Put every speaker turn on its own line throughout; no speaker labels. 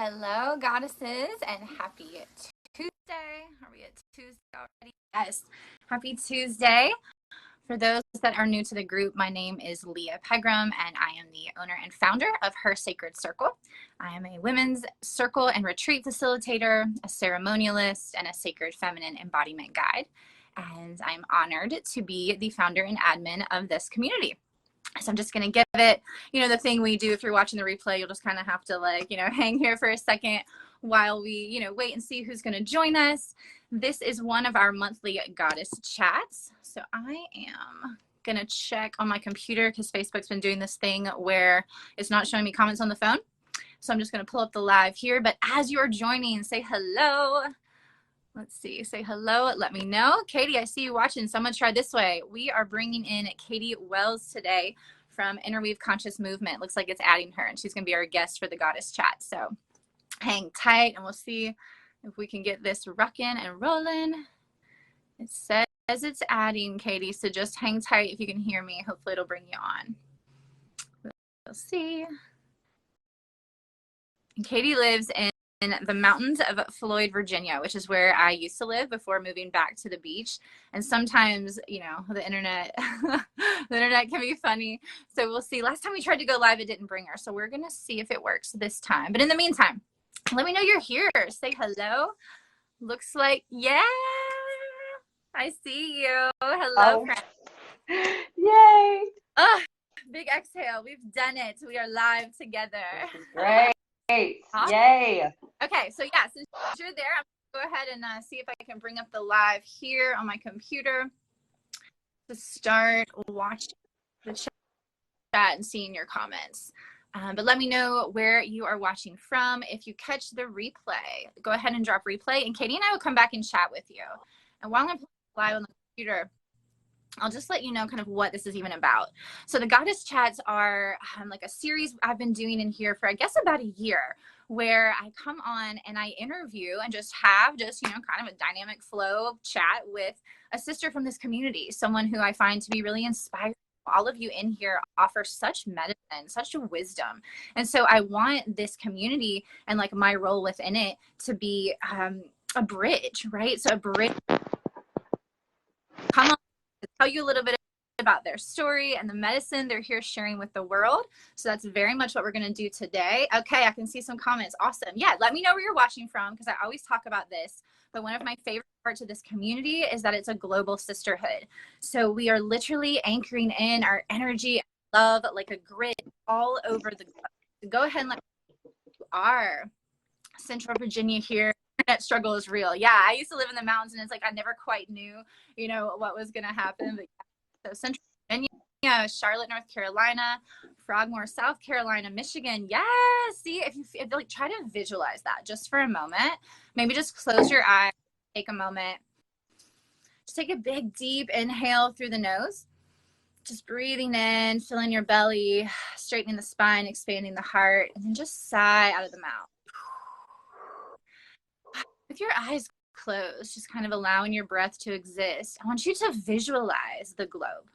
Hello, goddesses, and happy Tuesday. Are we at Tuesday already? Yes, happy Tuesday. For those that are new to the group, my name is Leah Pegram, and I am the owner and founder of Her Sacred Circle. I am a women's circle and retreat facilitator, a ceremonialist, and a sacred feminine embodiment guide. And I'm honored to be the founder and admin of this community. So I'm just going to give it, the thing we do if you're watching the replay, you'll just kind of have to hang here for a second while we, wait and see who's going to join us. This is one of our monthly goddess chats. So I am going to check on my computer because Facebook's been doing this thing where it's not showing me comments on the phone. So I'm just going to pull up the live here. But as you're joining, say hello. Let's see, say hello, let me know. Katie, I see you watching. Someone try this way. We are bringing in 𝐀𝐨 today from Interweave Conscious Movement. Looks like it's adding her, and she's going to be our guest for the goddess chat. So hang tight, and we'll see if we can get this rocking and rolling. It says it's adding, Katie, so just hang tight if you can hear me. Hopefully it'll bring you on. We'll see. And Katie lives in the mountains of Floyd, Virginia, which is where I used to live before moving back to the beach. And sometimes, the internet, the internet can be funny. So we'll see. Last time we tried to go live, it didn't bring her. So we're going to see if it works this time. But in the meantime, let me know you're here. Say hello. Looks like, yeah, I see you. Hello, friend.
Yay.
Oh, big exhale. We've done it. We are live together.
This is great.
Awesome.
Yay.
Okay, so yeah, since you're there, I'm going to go ahead and see if I can bring up the live here on my computer to start watching the chat and seeing your comments. But let me know where you are watching from. If you catch the replay, go ahead and drop replay, and Katie and I will come back and chat with you. And while I'm live on the computer, I'll just let you know kind of what this is even about. So the goddess chats are like a series I've been doing in here for, I guess, about a year, where I come on and I interview and just have kind of a dynamic flow of chat with a sister from this community, someone who I find to be really inspiring. All of you in here offer such medicine, such wisdom. And so I want this community and my role within it to be a bridge, right? So a bridge. Come on. Tell you a little bit about their story and the medicine they're here sharing with the world. So that's very much what we're going to do today. Okay, I can see some comments. Awesome. Yeah, let me know where you're watching from because I always talk about this. But one of my favorite parts of this community is that it's a global sisterhood. So we are literally anchoring in our energy and love like a grid all over the globe. So go ahead and let me know you are. Central Virginia here. Internet struggle is real. Yeah, I used to live in the mountains, and it's I never quite knew, what was going to happen. But yeah. So Central Virginia, Charlotte, North Carolina, Frogmore, South Carolina, Michigan. Yeah, see, if you try to visualize that just for a moment. Maybe just close your eyes, take a moment. Just take a big, deep inhale through the nose. Just breathing in, filling your belly, straightening the spine, expanding the heart, and then just sigh out of the mouth. With your eyes closed, just kind of allowing your breath to exist, I want you to visualize the globe.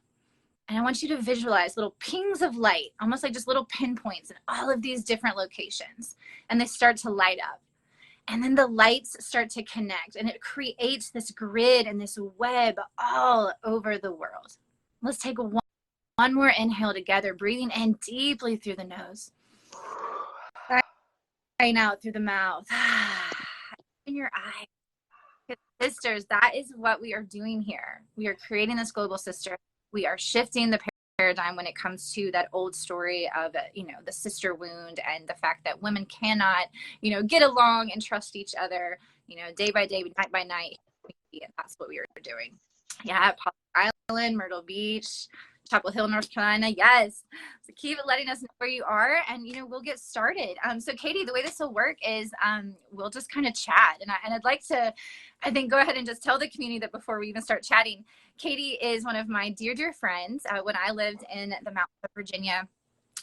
And I want you to visualize little pings of light, almost like just little pinpoints in all of these different locations. And they start to light up. And then the lights start to connect, and it creates this grid and this web all over the world. Let's take one more inhale together, breathing in deeply through the nose. Sighing out through the mouth. In your eyes. Sisters, that is what we are doing here. We are creating this global sister. We are shifting the paradigm when it comes to that old story of, the sister wound and the fact that women cannot, get along and trust each other, day by day, night by night. That's what we are doing. Yeah, Pollock Island, Myrtle Beach, Chapel Hill, North Carolina. Yes. So keep letting us know where you are, and we'll get started. So Katie, the way this will work is we'll just kind of chat, and I'd like to, go ahead and just tell the community that before we even start chatting, Katie is one of my dear friends. When I lived in the mountains of Virginia,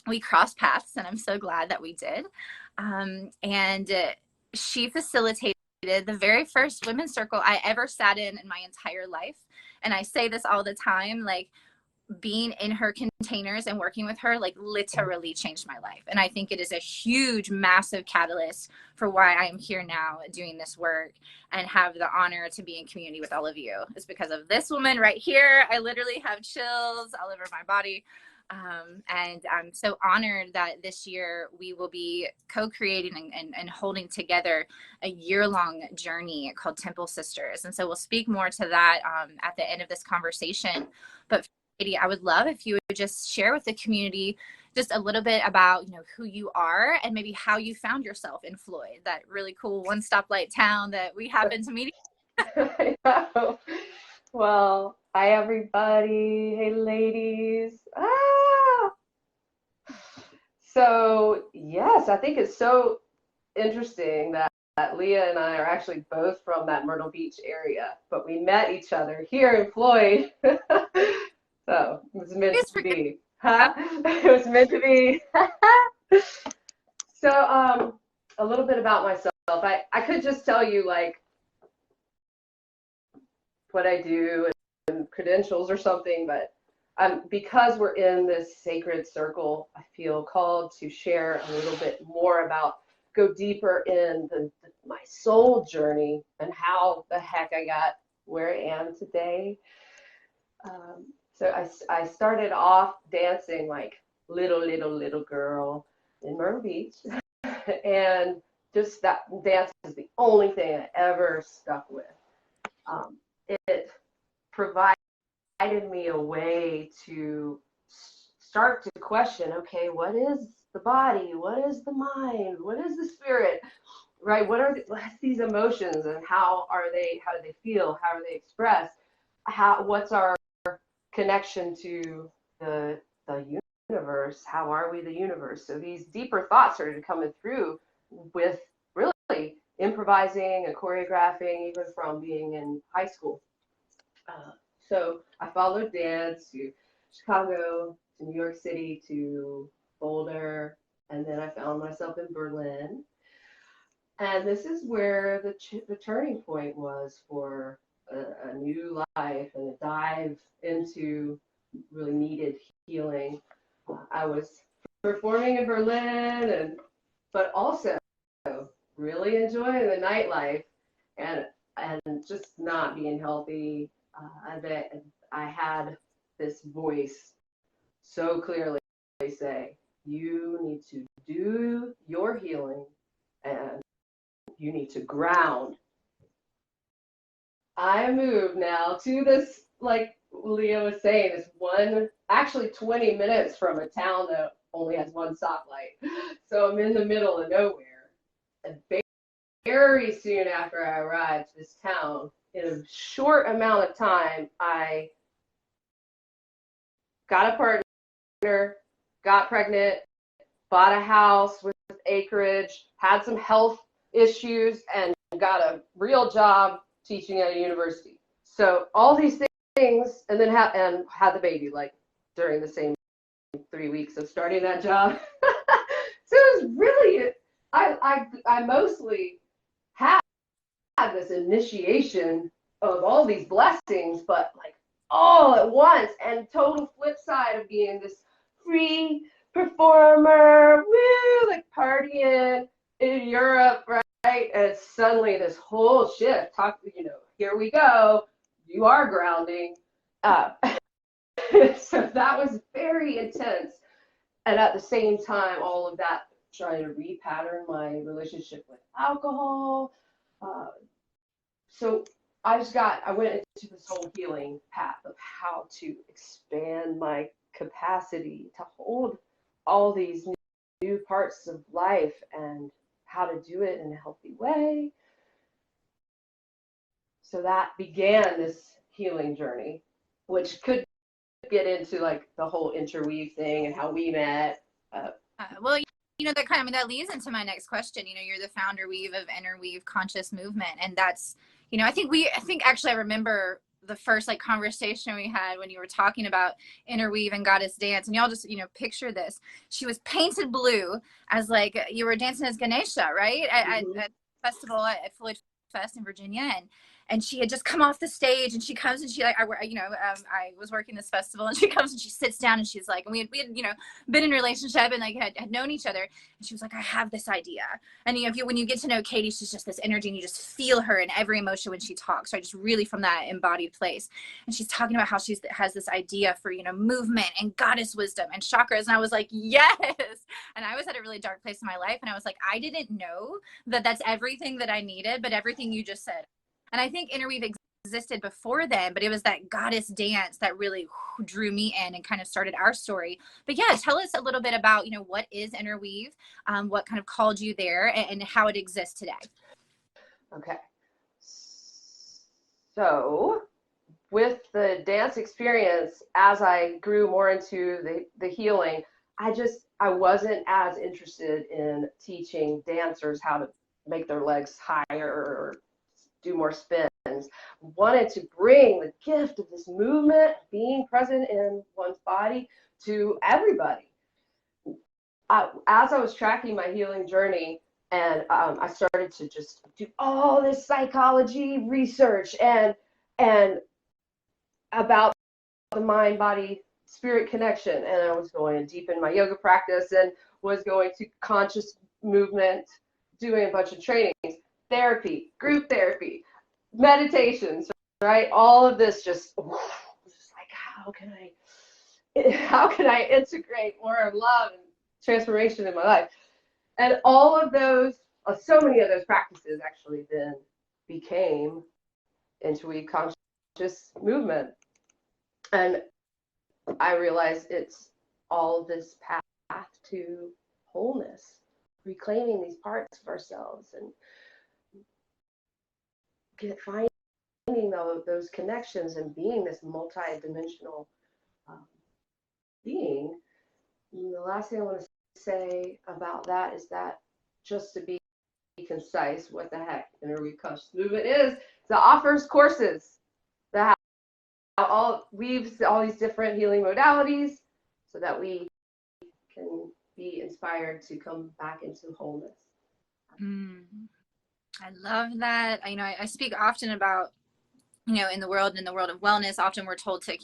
we crossed paths, and I'm so glad that we did. And she facilitated the very first women's circle I ever sat in my entire life. And I say this all the time, being in her containers and working with her, like, literally changed my life. And I think it is a huge, massive catalyst for why I'm here now doing this work and have the honor to be in community with all of you. It's because of this woman right here. I literally have chills all over my body. And I'm so honored that this year we will be co-creating and holding together a year-long journey called Temple Sisters. And so we'll speak more to that at the end of this conversation. But Katie, I would love if you would just share with the community just a little bit about, you know, who you are and maybe how you found yourself in Floyd, that really cool one stoplight town that we happen to meet.
I know. Well, hi everybody. Hey ladies. So yes, I think it's so interesting that Leah and I are actually both from that Myrtle Beach area, but we met each other here in Floyd. So it was meant to be. Huh? It was meant to be. So a little bit about myself. I could just tell you like what I do and credentials or something, but because we're in this sacred circle, I feel called to share a little bit more about, go deeper in my soul journey and how the heck I got where I am today. So I started off dancing like little girl in Myrtle Beach, and just that dance is the only thing I ever stuck with. It provided me a way to start to question, okay, what is the body? What is the mind? What is the spirit? Right? What's these emotions, and how do they feel? How are they expressed? What's our connection to the universe? How are we the universe? So these deeper thoughts started coming through with really improvising and choreographing, even from being in high school. So I followed dance to Chicago, to New York City, to Boulder, and then I found myself in Berlin. And this is where the turning point was for a new life and a dive into really needed healing. I was performing in Berlin, but also really enjoying the nightlife and just not being healthy. I had this voice so clearly say, you need to do your healing and you need to ground. I moved now to this, like Leah was saying, this actually 20 minutes from a town that only has one stoplight. So I'm in the middle of nowhere. And very soon after I arrived to this town, in a short amount of time, I got a partner, got pregnant, bought a house with acreage, had some health issues, and got a real job teaching at a university. So all these things, and then had the baby like during the same 3 weeks of starting that job. So it was really, I mostly had this initiation of all these blessings, but like all at once, and total flip side of being this free performer, woo, like partying in Europe, right? And suddenly this whole shift, here we go, you are grounding. So that was very intense. And at the same time, all of that, trying to repattern my relationship with alcohol. So I went into this whole healing path of how to expand my capacity to hold all these new parts of life and how to do it in a healthy way. So that began this healing journey, which could get into like the whole interweave thing and how we met.
Well, that leads into my next question. You're the founder weave of Interweave Conscious Movement, and that's, I think actually I remember the first like conversation we had when you were talking about Interweave and Goddess Dance, and y'all just picture this. She was painted blue as like you were dancing as Ganesha, right? At festival at Floyd Fest in Virginia, and she had just come off the stage, and she comes and she like, I was working this festival, and she comes and she sits down, and she's like, and we had been in a relationship and like had known each other, and she was like, I have this idea. And when you get to know Katie, she's just this energy, and you just feel her in every emotion when she talks, right? Just really from that embodied place. And she's talking about how she has this idea for movement and goddess wisdom and chakras, and I was like, yes. And I was at a really dark place in my life, and I was like, I didn't know that that's everything that I needed, but everything you just said. And I think Interweave existed before then, but it was that goddess dance that really drew me in and kind of started our story. But yeah, tell us a little bit about, what is Interweave, what kind of called you there, and how it exists today.
Okay. So with the dance experience, as I grew more into the healing, I wasn't as interested in teaching dancers how to make their legs higher or do more spins. Wanted to bring the gift of this movement, being present in one's body, to everybody. As I was tracking my healing journey, and I started to just do all this psychology research and about the mind, body, spirit connection, and I was going deep in my yoga practice and was going to conscious movement, doing a bunch of trainings, therapy, group therapy, meditations, right? All of this just like, how can I integrate more of love and transformation in my life? And all of those, so many of those practices actually then became Interweave Conscious Movement. And I realized it's all this path to wholeness, reclaiming these parts of ourselves and finding those connections and being this multi-dimensional being. And the last thing I want to say about that is that, just to be concise, what the heck Interweave Conscious Movement is, it offers courses that weaves all these different healing modalities so that we can be inspired to come back into wholeness.
I love that. I speak often about, in the world of wellness, often we're told to,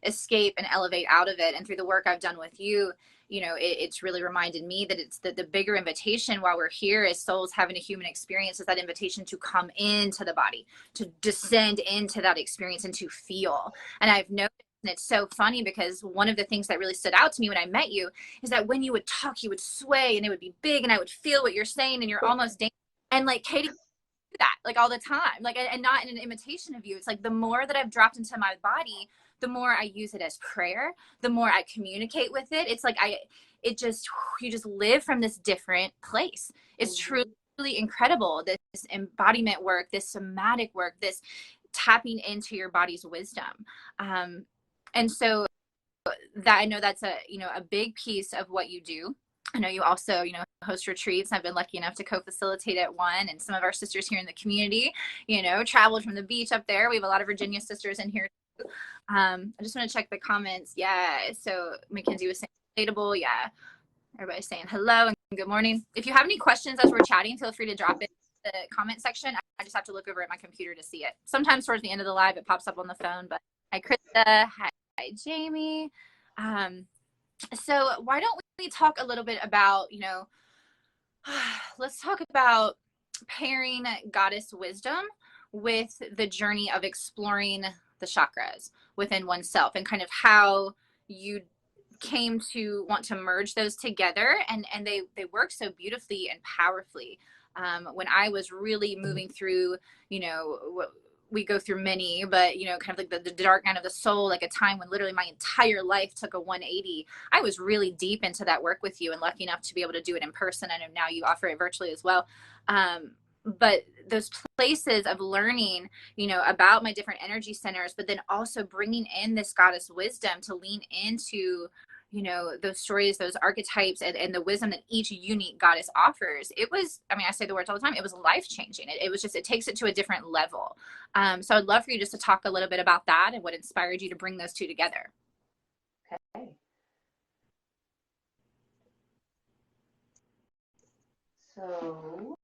escape and elevate out of it. And through the work I've done with you, it's really reminded me that it's the bigger invitation while we're here as souls having a human experience is that invitation to come into the body, to descend into that experience and to feel. And I've noticed, and it's so funny because one of the things that really stood out to me when I met you is that when you would talk, you would sway and it would be big and I would feel what you're saying and you're almost dancing. And like Katie, that like all the time, like, and not in an imitation of you. It's like the more that I've dropped into my body, the more I use it as prayer, the more I communicate with it. It's like you just live from this different place. It's truly incredible, this embodiment work, this somatic work, this tapping into your body's wisdom. And so that, I know that's a big piece of what you do. I know you also, host retreats. I've been lucky enough to co-facilitate at one, and some of our sisters here in the community, traveled from the beach up there. We have a lot of Virginia sisters in here too. I just want to check the comments. Yeah. So Mackenzie was saying relatable. Yeah. Everybody's saying hello and good morning. If you have any questions as we're chatting, feel free to drop it in the comment section. I just have to look over at my computer to see it. Sometimes towards the end of the live, it pops up on the phone, but hi, Krista. Hi, Jamie. So why don't we talk a little bit about, let's talk about pairing goddess wisdom with the journey of exploring the chakras within oneself and kind of how you came to want to merge those together, and they work so beautifully and powerfully. When I was really moving through, we go through many, but kind of like the dark night of the soul, like a time when literally my entire life took a 180. I was really deep into that work with you and lucky enough to be able to do it in person. I know now you offer it virtually as well. But those places of learning, about my different energy centers, but then also bringing in this goddess wisdom to lean into, those stories, those archetypes, and the wisdom that each unique goddess offers. It was, I say the words all the time, it was life-changing. It was just, it takes it to a different level. So I'd love for you just to talk a little bit about that and what inspired you to bring those two together.
Okay. So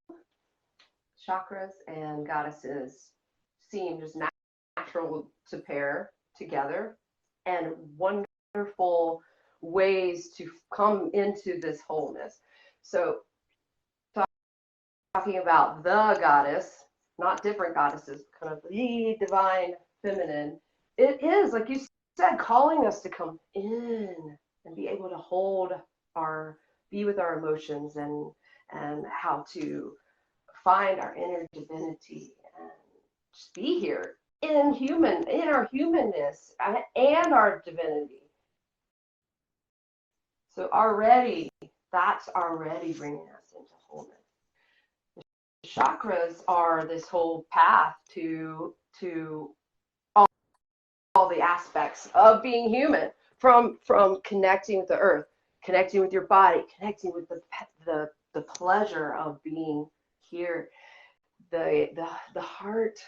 chakras and goddesses seem just natural to pair together, and wonderful ways to come into this wholeness. So talking about the goddess, not different goddesses, kind of the divine feminine, it is, like you said, calling us to come in and be able to hold be with our emotions, and how to find our inner divinity and just be here in our humanness and our divinity. So that's already bringing us into wholeness. The chakras are this whole path to all the aspects of being human, from connecting with the earth, connecting with your body, connecting with the pleasure of being here, the heart,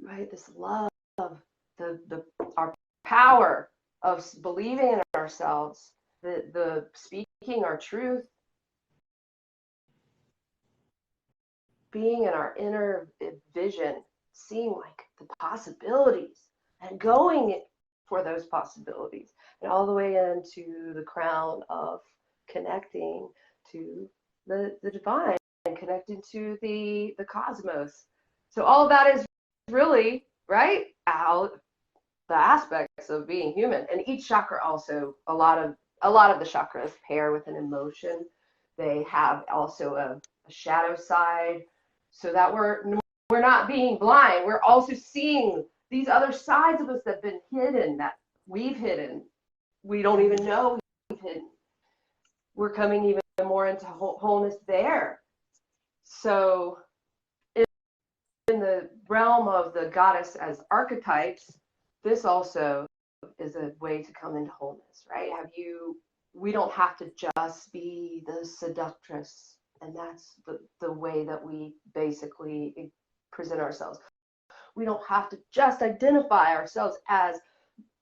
right? This love, our power of believing in ourselves, the speaking our truth, being in our inner vision, seeing like the possibilities and going for those possibilities, and all the way into the crown of connecting to the divine and connecting to the cosmos. So all of that is really, right, out the aspects of being human. And each chakra also, a lot of the chakras pair with an emotion. They have also a shadow side, so that we're not being blind. We're also seeing these other sides of us that have been hidden, that we've hidden. We don't even know we've hidden. We're coming even more into wholeness there. So in the realm of the goddess as archetypes, this also is a way to come into wholeness, right? We don't have to just be the seductress, and that's the way that we basically present ourselves. We don't have to just identify ourselves as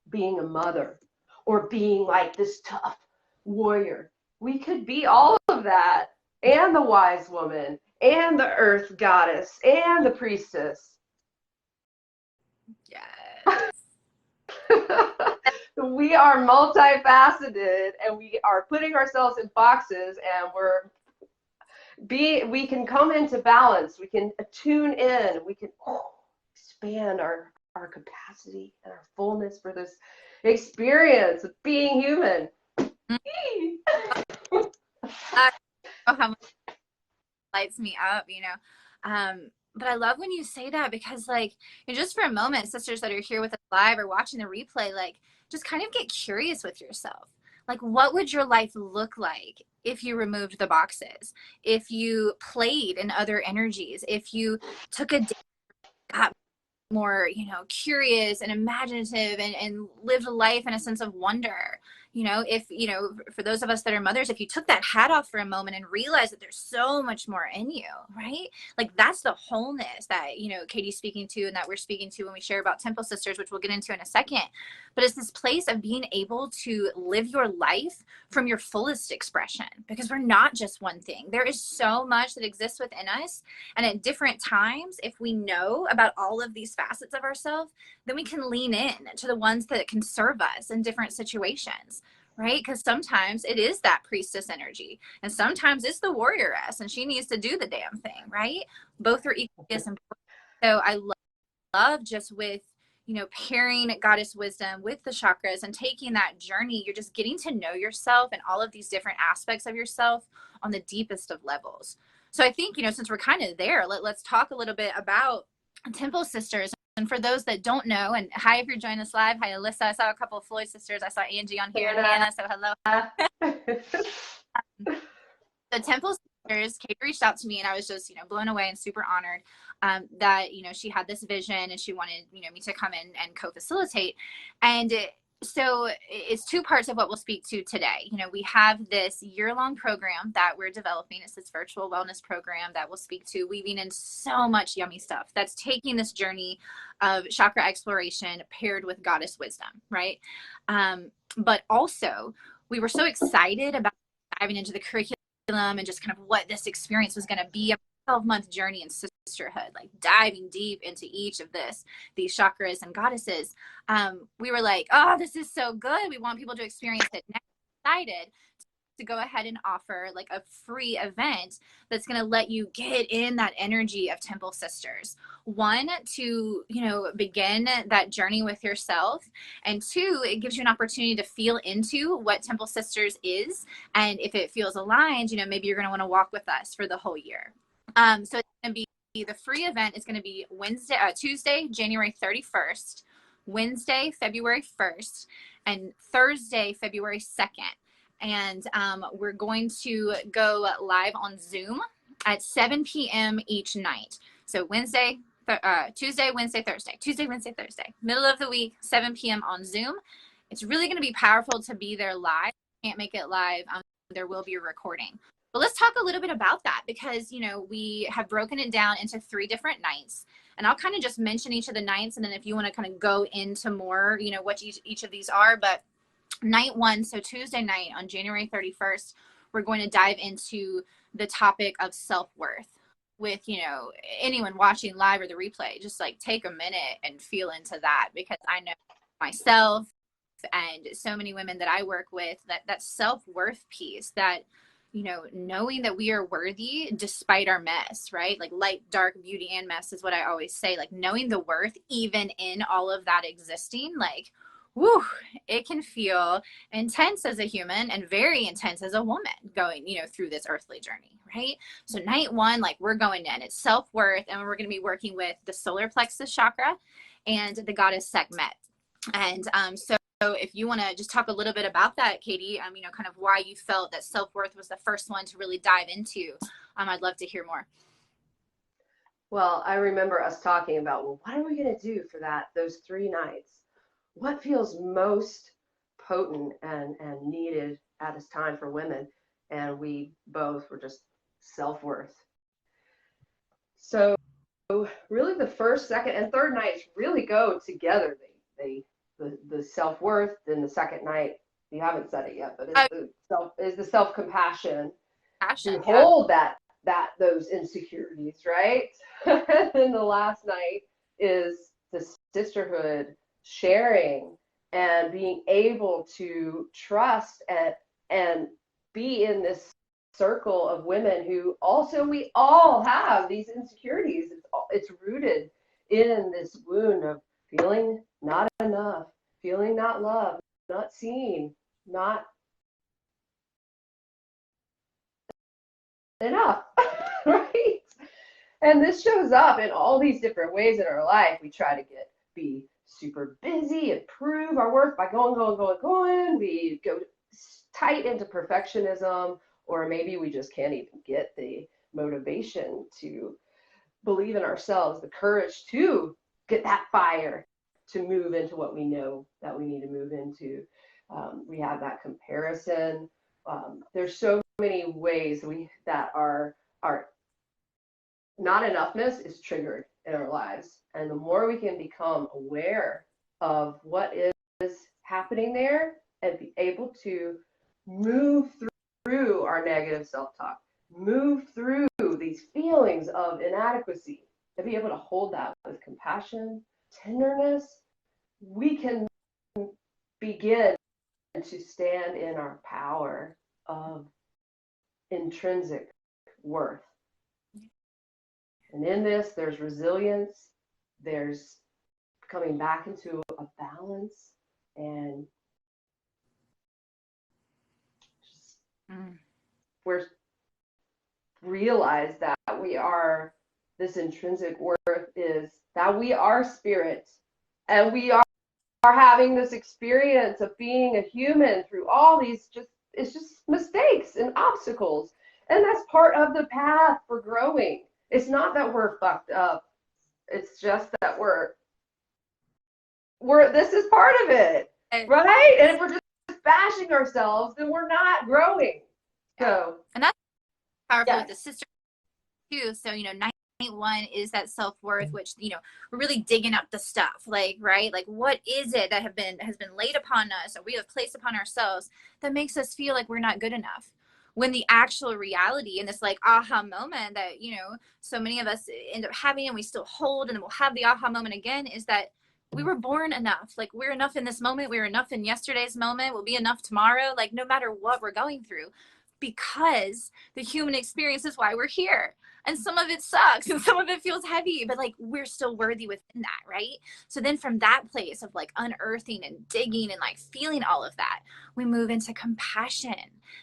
being a mother or being like this tough warrior. We could be all of that, and the wise woman, and the earth goddess, and the priestess.
Yes.
We are multifaceted, and we are putting ourselves in boxes, and we can come into balance. We can tune in. We can expand our capacity and our fullness for this experience of being human.
Oh, how much it lights me up, you know. But I love when you say that, because like, just for a moment, sisters that are here with us live or watching the replay, like, just kind of get curious with yourself. Like, what would your life look like if you removed the boxes, if you played in other energies, if you took a day, got more, curious and imaginative, and lived a life in a sense of wonder? If, for those of us that are mothers, if you took that hat off for a moment and realized that there's so much more in you, right? Like, that's the wholeness that, Katie's speaking to, and that we're speaking to when we share about Temple Sisters, which we'll get into in a second. But it's this place of being able to live your life from your fullest expression, because we're not just one thing. There is so much that exists within us. And at different times, if we know about all of these facets of ourselves, then we can lean in to the ones that can serve us in different situations, right? Because sometimes it is that priestess energy, and sometimes it's the warrioress, and she needs to do the damn thing, right? Both are equally as important. So I love just with, pairing goddess wisdom with the chakras and taking that journey. You're just getting to know yourself and all of these different aspects of yourself on the deepest of levels. So I think, since we're kind of there, let's talk a little bit about Temple Sisters. And for those that don't know, and hi, if you're joining us live, hi, Alyssa. I saw a couple of Floyd sisters. I saw Angie on here, and Hannah, so hello. The Temple Sisters, Kate reached out to me, and I was just, blown away and super honored that, she had this vision, and she wanted, me to come in and co-facilitate. And so it's two parts of what we'll speak to today. We have this year-long program that we're developing. It's this virtual wellness program that we'll speak to, weaving in so much yummy stuff that's taking this journey of chakra exploration paired with goddess wisdom, right? But also, we were so excited about diving into the curriculum and just kind of what this experience was going to be 12-month journey in sisterhood, like diving deep into each of these chakras and goddesses. We were like, oh, this is so good. We want people to experience it. Next, decided to go ahead and offer like a free event that's going to let you get in that energy of Temple Sisters. One, to, you know, begin that journey with yourself. And two, it gives you an opportunity to feel into what Temple Sisters is. And if it feels aligned, you know, maybe you're going to want to walk with us for the whole year. So it's going to be, the free event is going to be Tuesday, January 31st, Wednesday, February 1st, and Thursday, February 2nd. And we're going to go live on Zoom at 7 p.m. each night. So Tuesday, Wednesday, Thursday, middle of the week, 7 p.m. on Zoom. It's really going to be powerful to be there live. Can't make it live. There will be a recording. But let's talk a little bit about that, because, you know, we have broken it down into 3 different nights. And I'll kind of just mention each of the nights. And then if you want to kind of go into more, you know, what each of these are. But night 1, so Tuesday night on January 31st, we're going to dive into the topic of self-worth. With, you know, anyone watching live or the replay, just like take a minute and feel into that, because I know myself and so many women that I work with, that self-worth piece, that, you know, knowing that we are worthy despite our mess, right? Like light, dark, beauty, and mess is what I always say. Like knowing the worth even in all of that existing, like, whew, it can feel intense as a human and very intense as a woman going, you know, through this earthly journey, right? So night 1, like we're going in, it's self-worth, and we're going to be working with the solar plexus chakra and the goddess Sekhmet. And so if you want to just talk a little bit about that, Katie, you know, kind of why you felt that self-worth was the first one to really dive into, I'd love to hear more.
Well, I remember us talking about, well, what are we going to do for those 3 nights? What feels most potent and needed at this time for women? And we both were just self-worth. So really the first, second, and third nights really go together. The self-worth, then the second night, you haven't said it yet, but is the self-compassion to hold those insecurities, right? And the last night is the sisterhood, sharing and being able to trust and be in this circle of women who also, we all have these insecurities. It's rooted in this wound of feeling not enough, feeling not loved, not seen, not enough, right? And this shows up in all these different ways in our life. We try to be super busy and prove our worth by going. We go tight into perfectionism, or maybe we just can't even get the motivation to believe in ourselves, the courage to get that fire to move into what we know that we need to move into. We have that comparison. There's so many ways that our not enoughness is triggered in our lives. And the more we can become aware of what is happening there and be able to move through our negative self-talk, move through these feelings of inadequacy, and be able to hold that with compassion, tenderness, we can begin to stand in our power of intrinsic worth. And in this, there's resilience, there's coming back into a balance, and just we're realize that we are, this intrinsic worth is that we are spirit, and we are having this experience of being a human through all these it's just mistakes and obstacles. And that's part of the path for growing. It's not that we're fucked up. It's just that we're this is part of it, right? And if we're just bashing ourselves, then we're not growing. So,
and that's powerful with the sister too. So, you know, night 1 is that self-worth, which, you know, we're really digging up the stuff, like, right? Like, what is it that has been laid upon us, or we have placed upon ourselves, that makes us feel like we're not good enough? when the actual reality and this like aha moment that, you know, so many of us end up having and we still hold, and then we'll have the aha moment again, is that we were born enough. Like, we're enough in this moment. We're enough in yesterday's moment. We'll be enough tomorrow. Like, no matter what we're going through, because the human experience is why we're here. And some of it sucks and some of it feels heavy, but like, we're still worthy within that, right? So then from that place of like unearthing and digging and like feeling all of that, we move into compassion.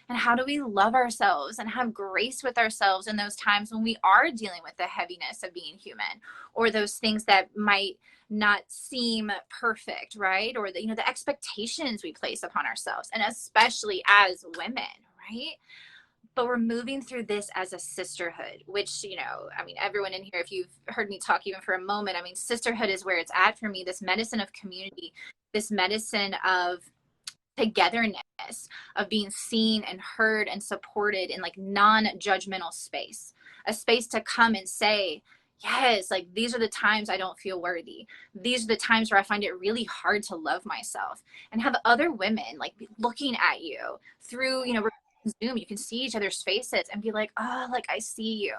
And how do we love ourselves and have grace with ourselves in those times when we are dealing with the heaviness of being human, or those things that might not seem perfect, right? Or the, you know, the expectations we place upon ourselves, and especially as women, right? But we're moving through this as a sisterhood, which, you know, I mean, everyone in here, if you've heard me talk even for a moment, I mean, sisterhood is where it's at for me. This medicine of community, this medicine of togetherness, of being seen and heard and supported in like non-judgmental space, a space to come and say, yes, like, these are the times I don't feel worthy. These are the times where I find it really hard to love myself, and have other women like looking at you through, you know, Zoom, you can see each other's faces and be like, oh, like, I see you,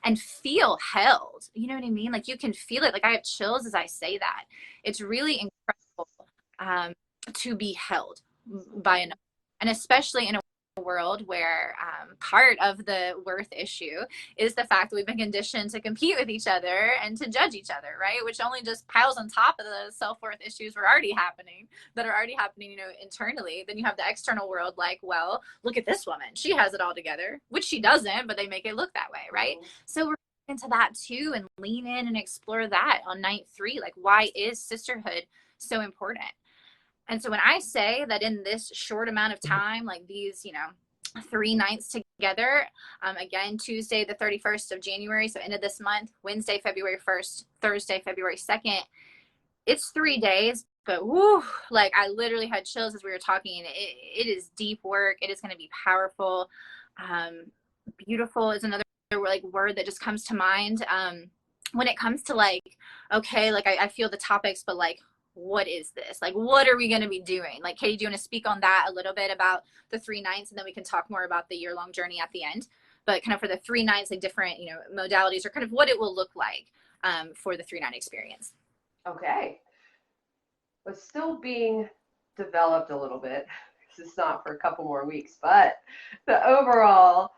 and feel held. You know what I mean? Like, you can feel it. Like, I have chills as I say that. It's really incredible to be held by another, and especially in a world where part of the worth issue is the fact that we've been conditioned to compete with each other and to judge each other, right? Which only just piles on top of the self-worth issues that are already happening, you know, internally. Then you have the external world, like, well, look at this woman, she has it all together, which she doesn't, but they make it look that way, right? So we're into that too, and lean in and explore that on night 3. Like, why is sisterhood so important? And so when I say that in this short amount of time, like these, you know, 3 nights together, again, Tuesday, the 31st of January, so end of this month, Wednesday, February 1st, Thursday, February 2nd, it's 3 days, but whoo, like, I literally had chills as we were talking. It is deep work. It is going to be powerful. Beautiful is another like word that just comes to mind. When it comes to like, okay, like I feel the topics, but like, what is this? Like, what are we going to be doing? Like, Katie, do you want to speak on that a little bit about the 3 nights, and then we can talk more about the year-long journey at the end? But kind of for the 3 nights, like different, you know, modalities, or kind of what it will look like for the 3-night experience.
Okay. It's still being developed a little bit, because it's not for a couple more weeks, but the overall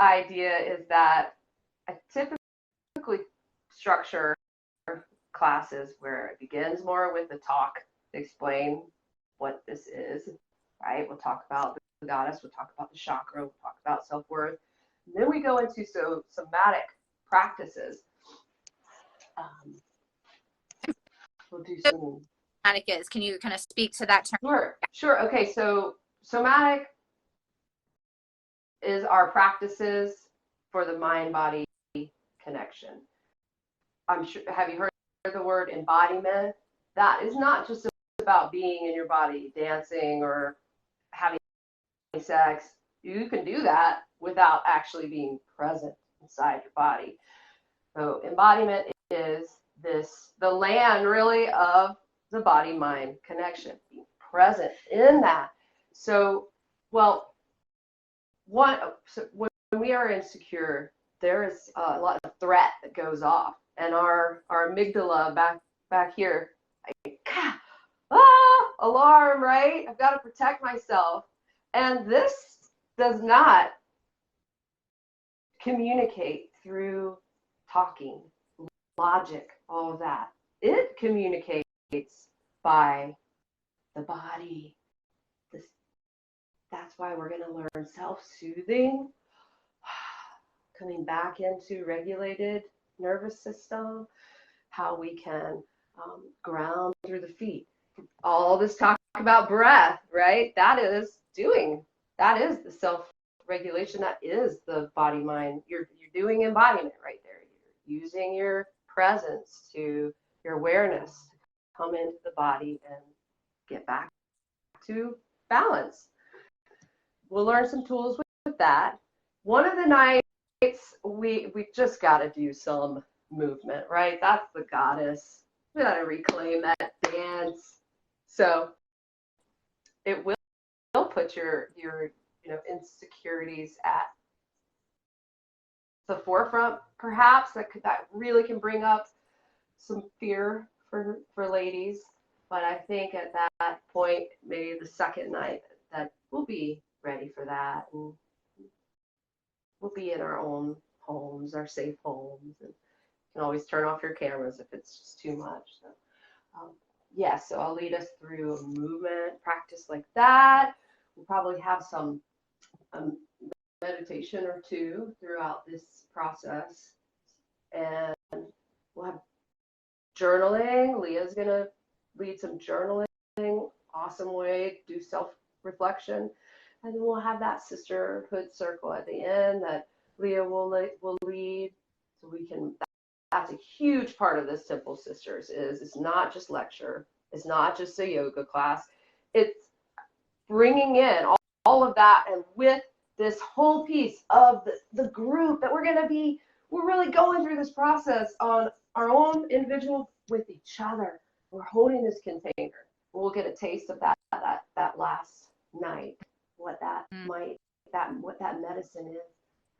idea is that I typically structure classes where it begins more with the talk to explain what this is, right? We'll talk about the goddess, we'll talk about the chakra, we'll talk about self-worth, and then we go into somatic practices. We'll do some.
Somatic is, can you kind of speak to that term?
Sure. Okay, so somatic is our practices for the mind-body connection. I'm sure, have you heard the word embodiment? That is not just about being in your body, dancing or having sex. You can do that without actually being present inside your body. So embodiment is the land really of the body-mind connection, being present in that. So, well, when we are insecure, there is a lot of threat that goes off, and our amygdala back here, like, alarm, right? I've got to protect myself. And this does not communicate through talking, logic, all of that. It communicates by the body. That's why we're going to learn self-soothing, coming back into regulated nervous system, how we can ground through the feet. All this talk about breath, right? That is the self-regulation. That is the body-mind. You're doing embodiment right there. You're using your presence to your awareness to come into the body and get back to balance. We'll learn some tools with that. One of the nights, we just got to do some movement, right? That's the goddess. We got to reclaim that dance. So it will put your insecurities at the forefront, perhaps, that really can bring up some fear for ladies. But I think at that point, maybe the second night, that we'll be ready for that, and we'll be in our own homes, our safe homes, and you can always turn off your cameras if it's just too much. So, so I'll lead us through a movement practice like that. We'll probably have some meditation or two throughout this process, and we'll have journaling. Leah's gonna lead some journaling, awesome way to do self-reflection, and then we'll have that sisterhood circle at the end that Leah will lead, so we can. That's a huge part of this Simple Sisters. It's not just lecture, it's not just a yoga class, it's bringing in all of that, and with this whole piece of the group that we're really going through this process on our own individual with each other. We're holding this container. We'll get a taste of that last night, what that medicine is.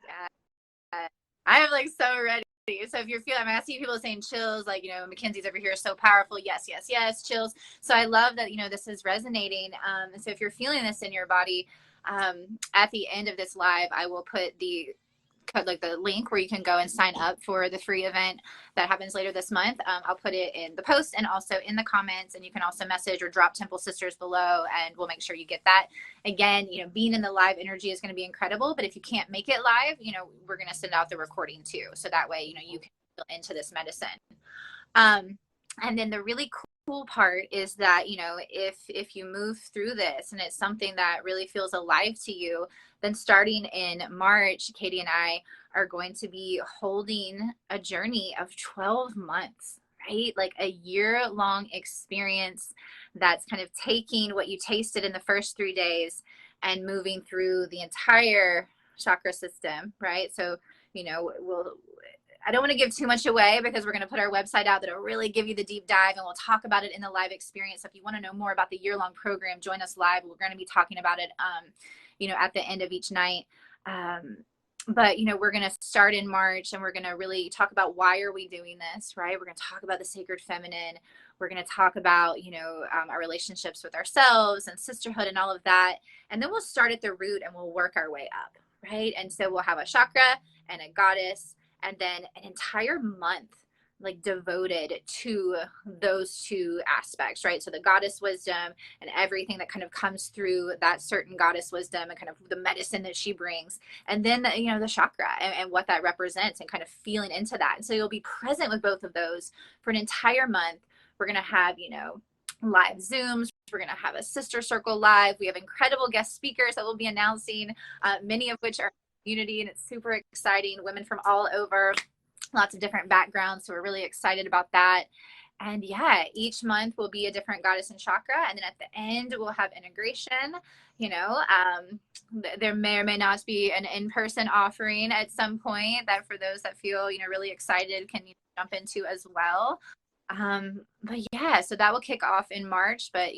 Yeah. I am like so ready. So if you're feeling, I see people saying chills, like, �Mackenzie's over here is so powerful. Yes, yes, yes, chills. So I love that, this is resonating. And so if you're feeling this in your body, at the end of this live, I will put the link where you can go and sign up for the free event that happens later this month. I'll put it in the post and also in the comments, and you can also message or drop Temple Sisters below, and we'll make sure you get that. Again, being in the live energy is going to be incredible, but if you can't make it live, we're going to send out the recording too. So that way, you can feel into this medicine. And then the really cool part is that, if you move through this and it's something that really feels alive to you, then starting in March, Katie and I are going to be holding a journey of 12 months, right? Like a year-long experience that's kind of taking what you tasted in the first 3 days and moving through the entire chakra system, right? So, I don't want to give too much away because we're going to put our website out that'll really give you the deep dive, and we'll talk about it in the live experience. So if you want to know more about the year-long program, join us live. We're going to be talking about it, at the end of each night. But, we're going to start in March, and we're going to really talk about why are we doing this, right? We're going to talk about the sacred feminine. We're going to talk about, our relationships with ourselves and sisterhood and all of that. And then we'll start at the root and we'll work our way up, right? And so we'll have a chakra and a goddess, and then an entire month devoted to those two aspects, right? So the goddess wisdom and everything that kind of comes through that certain goddess wisdom and kind of the medicine that she brings. And then, the chakra and what that represents, and kind of feeling into that. And so you'll be present with both of those for an entire month. We're going to have, live Zooms. We're going to have a sister circle live. We have incredible guest speakers that we'll be announcing, many of which are community, and it's super exciting. Women from all over, lots of different backgrounds, so we're really excited about that. And yeah, each month will be a different goddess and chakra, and then at the end we'll have integration. There may or may not be an in-person offering at some point that, for those that feel really excited, can jump into as well. But yeah, so that will kick off in March, but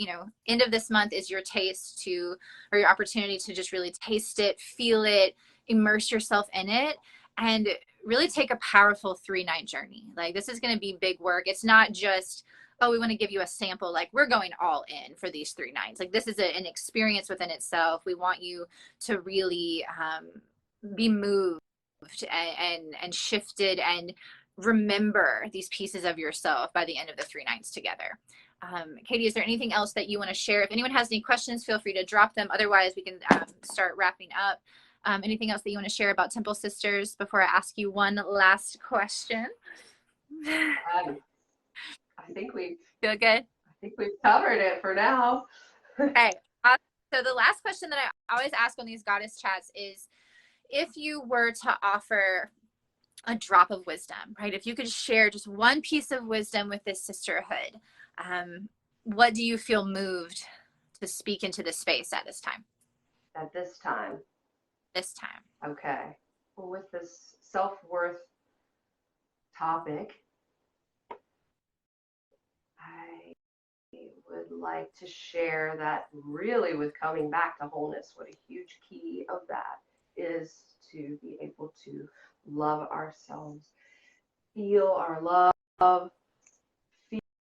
end of this month is your your opportunity to just really taste it, feel it, immerse yourself in it, and really take a powerful 3-night journey. This is going to be big work. It's not just, oh, we want to give you a sample. We're going all in for these 3 nights. This is an experience within itself. We want you to really be moved and shifted and remember these pieces of yourself by the end of the 3 nights together. Katie, is there anything else that you want to share? If anyone has any questions, feel free to drop them. Otherwise, we can start wrapping up. Anything else that you want to share about Temple Sisters before I ask you one last question?
I think we
feel good.
I think we've covered it for now.
Okay. So the last question that I always ask on these goddess chats is, if you were to offer a drop of wisdom, right? If you could share just one piece of wisdom with this sisterhood, what do you feel moved to speak into this space at this time?
At this time.
This time.
Okay. Well, with this self-worth topic, I would like to share that really with coming back to wholeness, what a huge key of that is to be able to love ourselves, feel our love,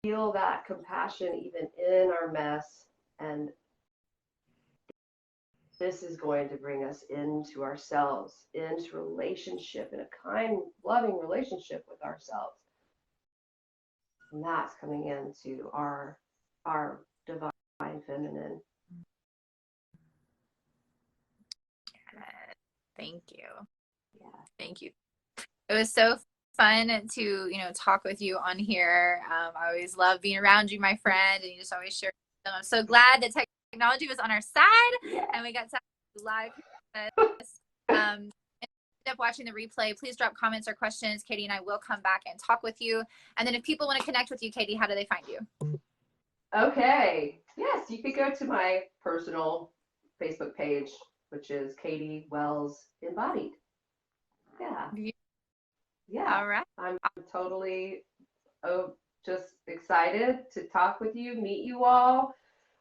feel that compassion even in our mess. And this is going to bring us into ourselves, into relationship, in a kind, loving relationship with ourselves. And that's coming into our divine feminine.
Thank you.
Yeah.
Thank you. It was so fun to, talk with you on here. I always love being around you, my friend, and you just always share. I'm so glad that technology was on our side and we got to live. End up watching the replay. Please drop comments or questions. Katie and I will come back and talk with you. And then if people want to connect with you, Katie, how do they find you?
Okay. Yes, you could go to my personal Facebook page, which is 𝐦𝐸𝐫𝐞 Embodied. Yeah. Yeah.
All right.
I'm totally just excited to talk with you, meet you all,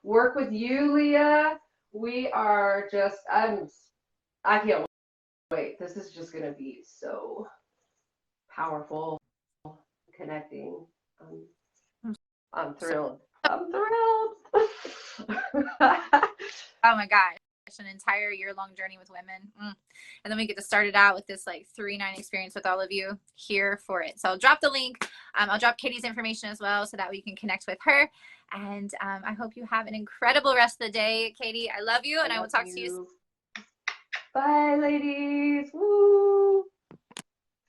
work with you, Leah. We are just, I can't wait. This is just going to be so powerful, connecting. I'm thrilled. I'm thrilled.
Oh my gosh, an entire year-long journey with women. And then we get to start it out with this like 3-9 experience with all of you here for it. So I'll drop the link. I'll drop Katie's information as well so that we can connect with her. And I hope you have an incredible rest of the day, Katie. I love you, and I will talk to you soon.
Bye, ladies. Woo!